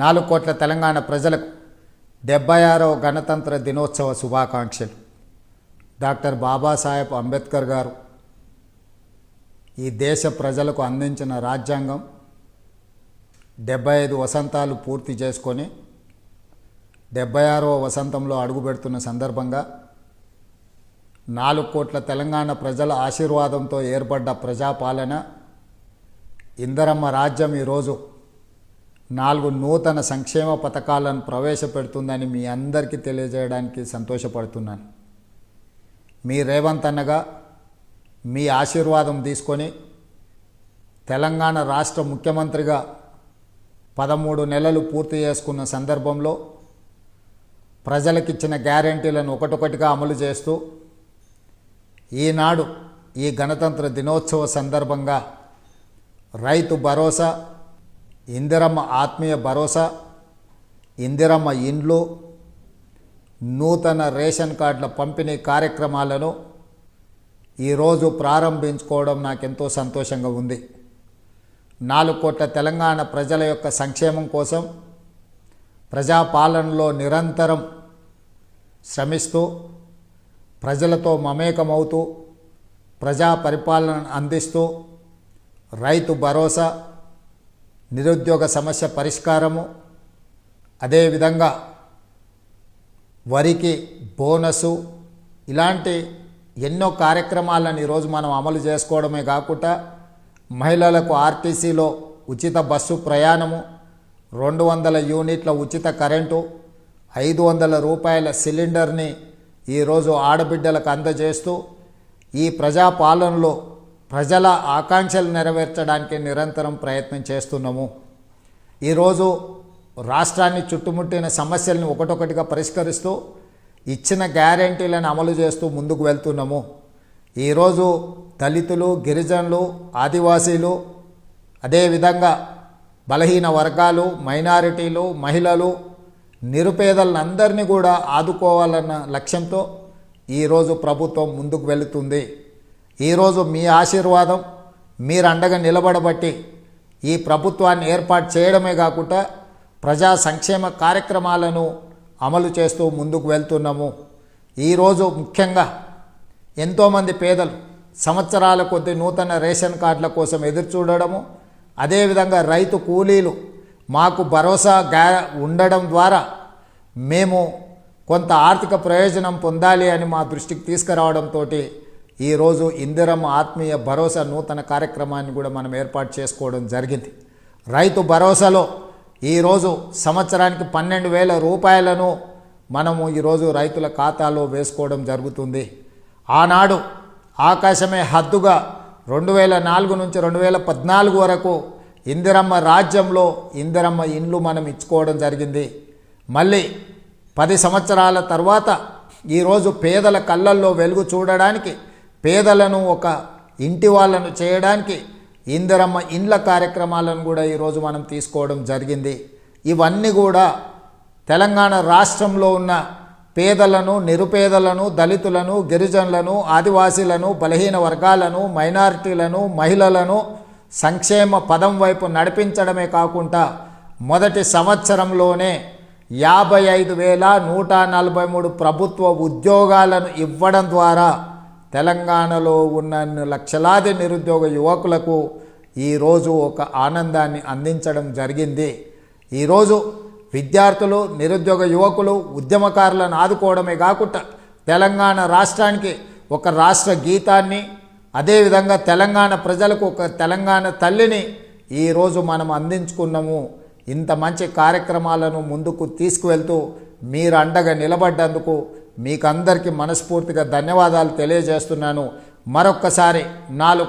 4 కోట్ల తెలంగాణ ప్రజలకు 76వ గణతంత్ర దినోత్సవ శుభాకాంక్షలు. డాక్టర్ బాబాసాహెబ్ అంబేద్కర్ గారు ఈ దేశ ప్రజలకు అందించిన రాజ్యాంగం 75 వసంతాలు పూర్తి చేసుకొని 76వ వసంతంలో అడుగుపెడుతున్న సందర్భంగా 4 కోట్ల తెలంగాణ ప్రజల ఆశీర్వాదంతో ఏర్పడ్డ ప్రజాపాలన ఇందిరమ్మ రాజ్యం ఈరోజు 4 నూతన సంక్షేమ పథకాలను ప్రవేశపెడుతుందని మీ అందరికీ తెలియజేయడానికి సంతోషపడుతున్నాను. మీ రేవంత్ అన్నగా మీ ఆశీర్వాదం తీసుకొని తెలంగాణ రాష్ట్ర ముఖ్యమంత్రిగా 13 నెలలు పూర్తి చేసుకున్న సందర్భంలో ప్రజలకిచ్చిన గ్యారెంటీలను ఒకటొకటిగా అమలు చేస్తూ ఈనాడు ఈ గణతంత్ర దినోత్సవ సందర్భంగా రైతు భరోసా, ఇందిరమ్మ ఆత్మీయ భరోసా, ఇందిరమ్మ ఇండ్లు, నూతన రేషన్ కార్డుల పంపిణీ కార్యక్రమాలను ఈరోజు ప్రారంభించుకోవడం నాకెంతో సంతోషంగా ఉంది. 4 కోట్ల తెలంగాణ ప్రజల యొక్క సంక్షేమం కోసం ప్రజాపాలనలో నిరంతరం శ్రమిస్తూ ప్రజలతో మమేకమవుతూ ప్రజా పరిపాలన అందిస్తూ రైతు భరోసా, నిరుద్యోగ సమస్య పరిష్కారము, అదేవిధంగా వరికి బోనసు, ఇలాంటి ఎన్నో కార్యక్రమాలను ఈరోజు మనం అమలు చేసుకోవడమే కాకుండా మహిళలకు ఆర్టీసీలో ఉచిత బస్సు ప్రయాణము, 200 యూనిట్ల ఉచిత కరెంటు, 500 రూపాయల సిలిండర్ని ఈరోజు ఆడబిడ్డలకు అందజేస్తూ ఈ ప్రజాపాలనలో ప్రజల ఆకాంక్షలు నెరవేర్చడానికి నిరంతరం ప్రయత్నం చేస్తున్నాము. ఈరోజు రాష్ట్రాన్ని చుట్టుముట్టిన సమస్యలను ఒకటొకటిగా పరిష్కరిస్తూ ఇచ్చిన గ్యారెంటీలను అమలు చేస్తూ ముందుకు వెళ్తున్నాము. ఈరోజు దళితులు, గిరిజనులు, ఆదివాసీలు, అదేవిధంగా బలహీన వర్గాలు, మైనారిటీలు, మహిళలు, నిరుపేదలందరినీ కూడా ఆదుకోవాలన్న లక్ష్యంతో ఈరోజు ప్రభుత్వం ముందుకు వెళుతుంది. ఈరోజు మీ ఆశీర్వాదం, మీరు అండగా నిలబడబట్టి ఈ ప్రభుత్వాన్ని ఏర్పాటు చేయడమే కాకుండా ప్రజా సంక్షేమ కార్యక్రమాలను అమలు చేస్తూ ముందుకు వెళ్తున్నాము. ఈరోజు ముఖ్యంగా ఎంతోమంది పేదలు సంవత్సరాల కొద్ది నూతన రేషన్ కార్డుల కోసం ఎదురు చూడడము, అదేవిధంగా రైతు కూలీలు మాకు భరోసా ఉండడం ద్వారా మేము కొంత ఆర్థిక ప్రయోజనం పొందాలి అని మా దృష్టికి తీసుకురావడంతో ఈరోజు ఇందిరమ్మ ఆత్మీయ భరోసా నూతన కార్యక్రమాన్ని కూడా మనం ఏర్పాటు చేసుకోవడం జరిగింది. రైతు భరోసాలో ఈరోజు సంవత్సరానికి 12,000 రూపాయలను మనము ఈరోజు రైతుల ఖాతాలో వేసుకోవడం జరుగుతుంది. ఆనాడు ఆకాశమే హద్దుగా 2004 నుంచి 2014 వరకు ఇందిరమ్మ రాజ్యంలో ఇందిరమ్మ ఇండ్లు మనం ఇచ్చుకోవడం జరిగింది. మళ్ళీ 10 సంవత్సరాల తర్వాత ఈరోజు పేదల కళ్ళల్లో వెలుగు చూడడానికి, పేదలను ఒక ఇంటి వాళ్ళను చేయడానికి ఇందిరమ్మ ఇండ్ల కార్యక్రమాలను కూడా ఈరోజు మనం తీసుకోవడం జరిగింది. ఇవన్నీ కూడా తెలంగాణ రాష్ట్రంలో ఉన్న పేదలను, నిరుపేదలను, దళితులను, గిరిజనులను, ఆదివాసీలను, బలహీన వర్గాలను, మైనారిటీలను, మహిళలను సంక్షేమ పదం వైపు నడిపించడమే కాకుండా మొదటి సంవత్సరంలోనే 55,143 ప్రభుత్వ ఉద్యోగాలను ఇవ్వడం ద్వారా తెలంగాణలో ఉన్న లక్షలాది నిరుద్యోగ యువకులకు ఈరోజు ఒక ఆనందాన్ని అందించడం జరిగింది. ఈరోజు విద్యార్థులు, నిరుద్యోగ యువకులు, ఉద్యమకారులను ఆదుకోవడమే కాకుండా తెలంగాణ రాష్ట్రానికి ఒక రాష్ట్ర గీతాన్ని, అదేవిధంగా తెలంగాణ ప్రజలకు ఒక తెలంగాణ తల్లిని ఈరోజు మనం అందించుకున్నాము. ఇంత మంచి కార్యక్రమాలను ముందుకు తీసుకువెళ్తూ మీరు అండగా నిలబడ్డందుకు మీకు అందరికీ మనస్ఫూర్తిగా ధన్యవాదాలు తెలియజేస్తున్నాను. మరొక్కసారి 4